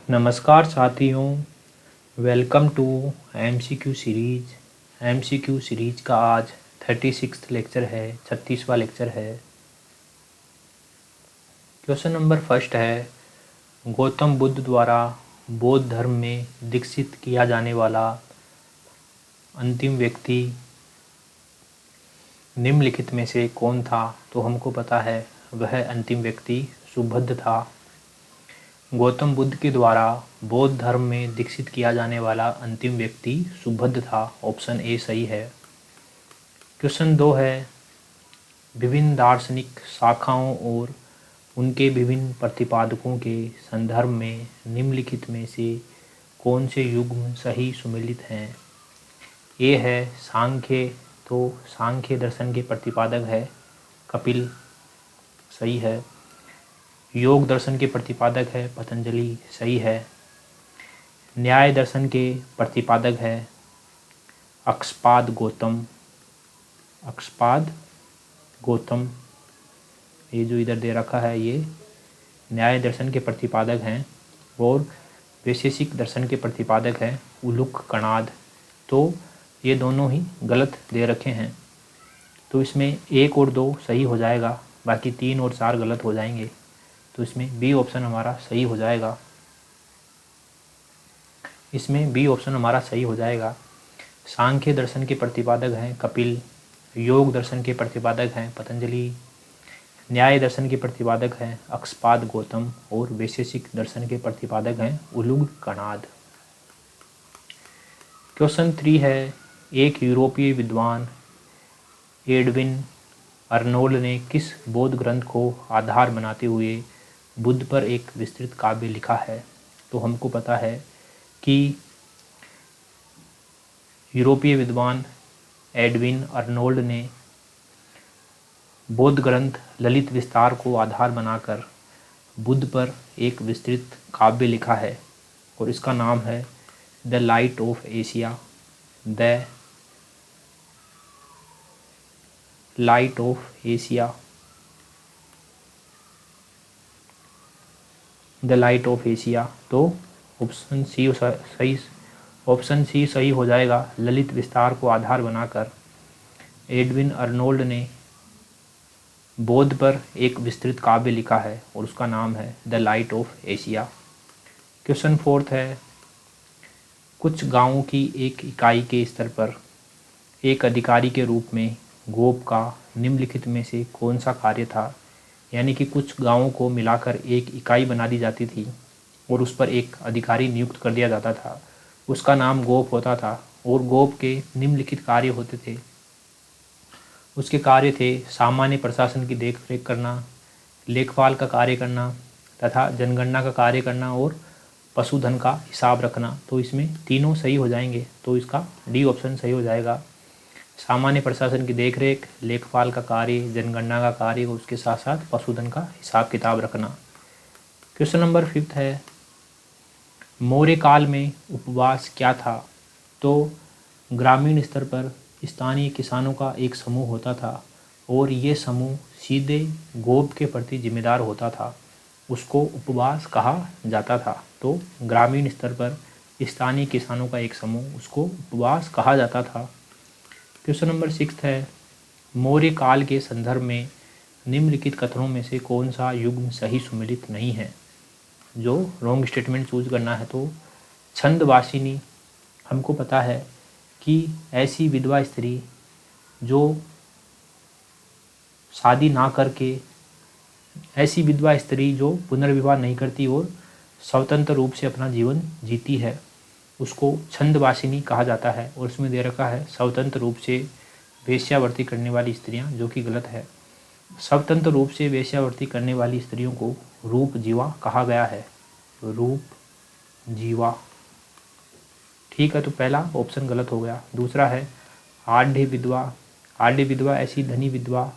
नमस्कार साथियों, welcome to MCQ series. MCQ series का आज 36वां लेक्चर है, 36वां लेक्चर है। क्वेश्चन नंबर फर्स्ट है, गौतम बुद्ध द्वारा बौद्ध धर्म में दीक्षित किया जाने वाला अंतिम व्यक्ति निम्नलिखित में से कौन था? तो हमको पता है वह अंतिम व्यक्ति सुबुद्ध था। गौतम बुद्ध के द्वारा बौद्ध धर्म में दीक्षित किया जाने वाला अंतिम व्यक्ति सुबुद्ध था। ऑप्शन ए सही है। क्वेश्चन 2 है, विभिन्न दार्शनिक शाखाओं और उनके विभिन्न प्रतिपादकों के संदर्भ में निम्नलिखित में से कौन से युग्म सही सुमेलित हैं? ए है सांख्य, तो सांख्य दर्शन के प्रतिपादक है कपिल, सही है। योग दर्शन के प्रतिपादक है पतंजलि, सही है। न्याय दर्शन के प्रतिपादक है अक्षपाद गौतम, अक्षपाद गौतम, ये जो इधर दे रखा है ये न्याय दर्शन के प्रतिपादक हैं। और वैशेषिक दर्शन के प्रतिपादक है उलूक कणाद। तो ये दोनों ही गलत दे रखे हैं, तो इसमें 1 और 2 सही हो जाएगा, बाकी 3 और 4 गलत हो जाएंगे। तो इसमें बी ऑप्शन हमारा सही हो जाएगा। इसमें बी ऑप्शन हमारा सही हो जाएगा। सांख्य दर्शन के प्रतिपादक हैं कपिल, योग दर्शन के प्रतिपादक हैं पतंजलि, न्याय दर्शन के प्रतिपादक हैं अक्षपाद गौतम और वैशेषिक दर्शन के प्रतिपादक हैं उलूग कणाद। क्वेश्चन 3 है, एक यूरोपीय विद्वान एडविन अर्नोल्ड ने किस बौद्ध ग्रंथ को आधार बनाते हुए बुद्ध पर एक विस्तृत काव्य लिखा है? तो हमको पता है कि यूरोपीय विद्वान एडविन अर्नोल्ड ने बौद्ध ग्रंथ ललित विस्तार को आधार बनाकर बुद्ध पर एक विस्तृत काव्य लिखा है और इसका नाम है the light of Asia. The light of Asia, the light of Asia. तो ऑप्शन सी सही हो जाएगा। ललित विस्तार को आधार बनाकर एडविन अर्नोल्ड ने बौद्ध पर एक विस्तृत काव्य लिखा है और उसका नाम है the light of Asia. Question 4 है, कुछ गांवों की एक इकाई के स्तर पर एक अधिकारी के रूप में गोप का निम्नलिखित में से कौन सा कार्य था? यानी कि कुछ गांवों को मिलाकर एक इकाई बना दी जाती थी और उस पर एक अधिकारी नियुक्त कर दिया जाता था, उसका नाम गोप होता था और गोप के निम्नलिखित कार्य होते थे। उसके कार्य थे सामान्य प्रशासन की देखरेख करना, लेखपाल का कार्य करना तथा जनगणना का कार्य करना और पशुधन का हिसाब रखना। तो इसमें तीनों सही हो जाएंगे, तो इसका डी ऑप्शन सही हो जाएगा। सामान्य प्रशासन की देखरेख, लेखपाल का कार्य, जनगणना का कार्य, उसके साथ साथ पशुधन का हिसाब किताब रखना। क्वेश्चन नंबर 5 है, मौर्य काल में उपवास क्या था? तो ग्रामीण स्तर पर स्थानीय किसानों का एक समूह होता था और ये समूह सीधे गोप के प्रति जिम्मेदार होता था, उसको उपवास कहा जाता था। तो ग्रामीण स्तर पर स्थानीय किसानों का एक समूह, उसको उपवास कहा जाता था। क्वेश्चन नंबर 6 है, मौर्य काल के संदर्भ में निम्नलिखित कथनों में से कौन सा युग्म सही सुमेलित नहीं है? जो रॉन्ग स्टेटमेंट चूज करना है। तो छंदवासिनी, हमको पता है कि ऐसी विधवा स्त्री जो शादी ना करके, ऐसी विधवा स्त्री जो पुनर्विवाह नहीं करती और स्वतंत्र रूप से अपना जीवन जीती है, उसको छंदवासिनी कहा जाता है। और उसमें दे रखा है स्वतंत्र रूप से वेश्यावृत्ति करने वाली स्त्रियां, जो कि गलत है। स्वतंत्र रूप से वेश्यावृत्ति करने वाली स्त्रियों को रूप जीवा कहा गया है, रूप जीवा। ठीक है, तो पहला ऑप्शन गलत हो गया। दूसरा है आढ़्य विधवा। आढ़्य विधवा ऐसी धनी विधवा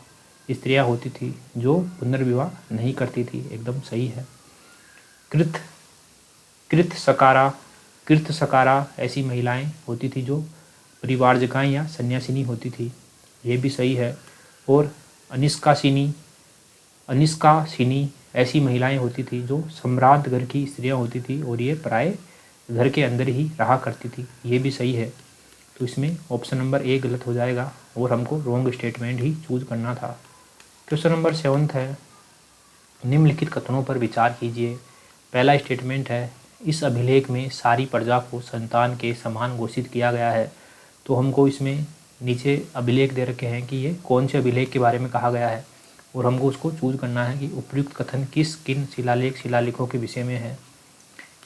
स्त्रियां होती थी जो पुनर्विवाह नहीं करती थी, एकदम सही है। कृत सकारा ऐसी महिलाएं होती थी जो परिवारजकाएं या सन्यासिनी होती थी, ये भी सही है। और अनिष्कासिनी ऐसी महिलाएं होती थी जो सम्राट घर की स्त्रियां होती थी और ये प्राय घर के अंदर ही रहा करती थी। ये भी सही है, तो इसमें ऑप्शन नंबर ए गलत हो जाएगा और हमको रॉन्ग स्टेटमेंट ही चूज करना था। क्वेश्चन नंबर 7 है, निम्नलिखित कथनों पर विचार कीजिए। पहला स्टेटमेंट है, इस अभिलेख में सारी प्रजा को संतान के समान घोषित किया गया है। तो हमको इसमें नीचे अभिलेख दे रखे हैं कि ये कौन से अभिलेख के बारे में कहा गया है और हमको उसको चूज करना है कि उपयुक्त कथन किस किन शिलालेखों के विषय में है।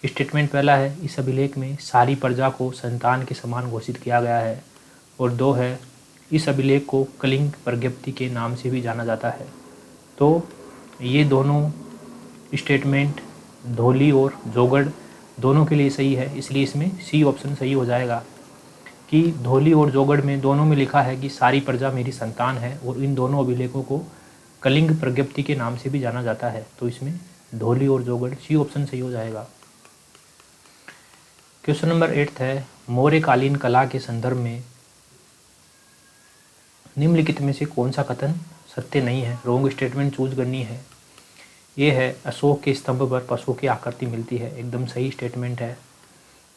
स्टेटमेंट पहला है, इस अभिलेख में सारी प्रजा को संतान के समान घोषित किया गया है। और 2 है, इस अभिलेख को कलिंग प्रज्ञप्ति के नाम से भी जाना जाता है। तो ये दोनों स्टेटमेंट धोली और जोगड़ दोनों के लिए सही है, इसलिए इसमें सी ऑप्शन सही हो जाएगा कि धोली और जोगड़ में दोनों में लिखा है कि सारी प्रजा मेरी संतान है और इन दोनों अभिलेखों को कलिंग प्रज्ञप्ति के नाम से भी जाना जाता है। तो इसमें धोली और जोगड़ सी ऑप्शन सही हो जाएगा। क्वेश्चन नंबर 8 है, मौर्यकालीन कला के संदर्भ में निम्नलिखित में से कौन सा कथन सत्य नहीं है। रॉन्ग स्टेटमेंट चूज करनी है। ये है, अशोक के स्तंभ पर पशु की आकृति मिलती है, एकदम सही स्टेटमेंट है।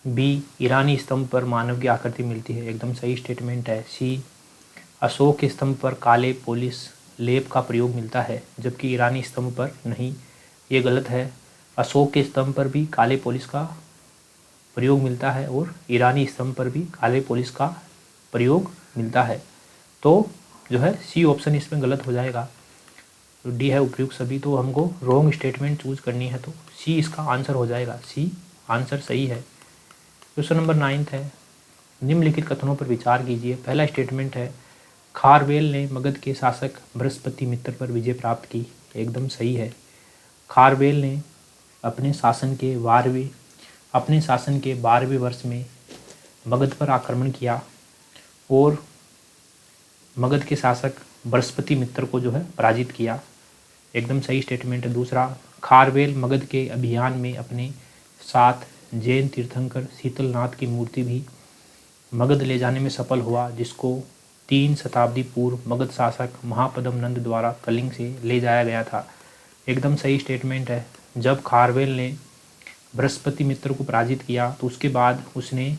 बी, ईरानी स्तंभ पर मानव की आकृति मिलती है, एकदम सही स्टेटमेंट है। सी, अशोक के स्तंभ पर काले पोलिश लेप का प्रयोग मिलता है जबकि ईरानी स्तंभ पर नहीं, ये गलत है। अशोक के स्तंभ पर भी काले पोलिश का प्रयोग मिलता है और ईरानी स्तंभ पर भी काले पोलिश का प्रयोग मिलता है। तो जो है सी ऑप्शन इसमें गलत हो जाएगा। तो डी है उपयुक्त सभी, तो हमको रॉन्ग स्टेटमेंट चूज करनी है, तो सी इसका आंसर हो जाएगा। सी आंसर सही है। क्वेश्चन नंबर 9 है, निम्नलिखित कथनों पर विचार कीजिए। पहला स्टेटमेंट है, खारवेल ने मगध के शासक बृहस्पति मित्र पर विजय प्राप्त की, एकदम सही है। खारवेल ने अपने शासन के 12वें वर्ष में मगध पर आक्रमण किया और मगध के शासक बृहस्पति मित्र को जो है पराजित किया, एकदम सही स्टेटमेंट है। दूसरा, खारवेल मगध के अभियान में अपने साथ जैन तीर्थंकर शीतलनाथ की मूर्ति भी मगध ले जाने में सफल हुआ, जिसको 3 शताब्दी पूर्व मगध शासक महापद्म नंद द्वारा कलिंग से ले जाया गया था, एकदम सही स्टेटमेंट है। जब खारवेल ने बृहस्पति मित्र को पराजित किया तो उसके बाद उसने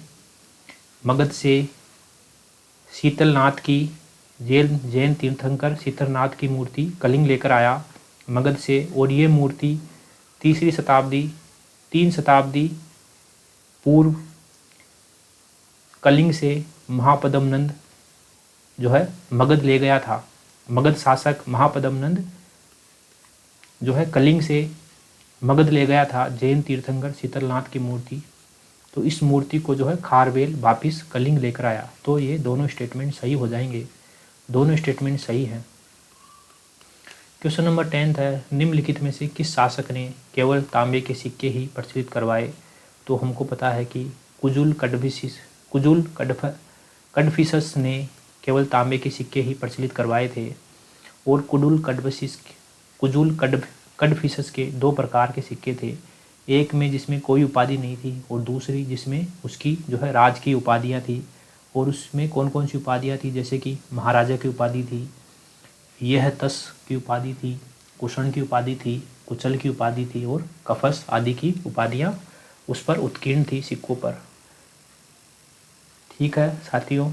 मगध से शीतलनाथ की जैन तीर्थंकर शीतलनाथ की मूर्ति कलिंग लेकर आया मगध से, और ये मूर्ति 3 शताब्दी पूर्व कलिंग से महापद्म नंद जो है मगध ले गया था। मगध शासक महापद्म नंद जो है कलिंग से मगध ले गया था जैन तीर्थंकर शीतलनाथ की मूर्ति, तो इस मूर्ति को जो है खारवेल वापिस कलिंग लेकर आया। तो ये दोनों स्टेटमेंट सही हो जाएंगे, दोनों स्टेटमेंट सही हैं। क्वेश्चन नंबर 10 है, निम्नलिखित में से किस शासक ने केवल तांबे के सिक्के ही प्रचलित करवाए। तो हमको पता है कि कुजुल कडफिसस ने केवल तांबे के सिक्के ही प्रचलित करवाए थे और कुजुल कडफिसस के 2 प्रकार के सिक्के थे, एक में जिसमें कोई उपाधि नहीं थी और दूसरी जिसमें उसकी जो है राज की उपाधियाँ थी। और उसमें कौन कौन सी उपाधियाँ थी, जैसे कि महाराजा की उपाधि थी, यह तस की उपाधि थी, कुषण की उपाधि थी, कुचल की उपाधि थी और कफस आदि की उपाधियाँ उस पर उत्कीर्ण थी सिक्कों पर। ठीक है साथियों,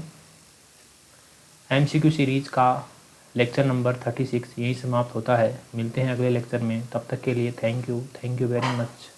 MCQ सीरीज का लेक्चर नंबर 36 यहीं समाप्त होता है। मिलते हैं अगले लेक्चर में, तब तक के लिए थैंक यू वेरी मच।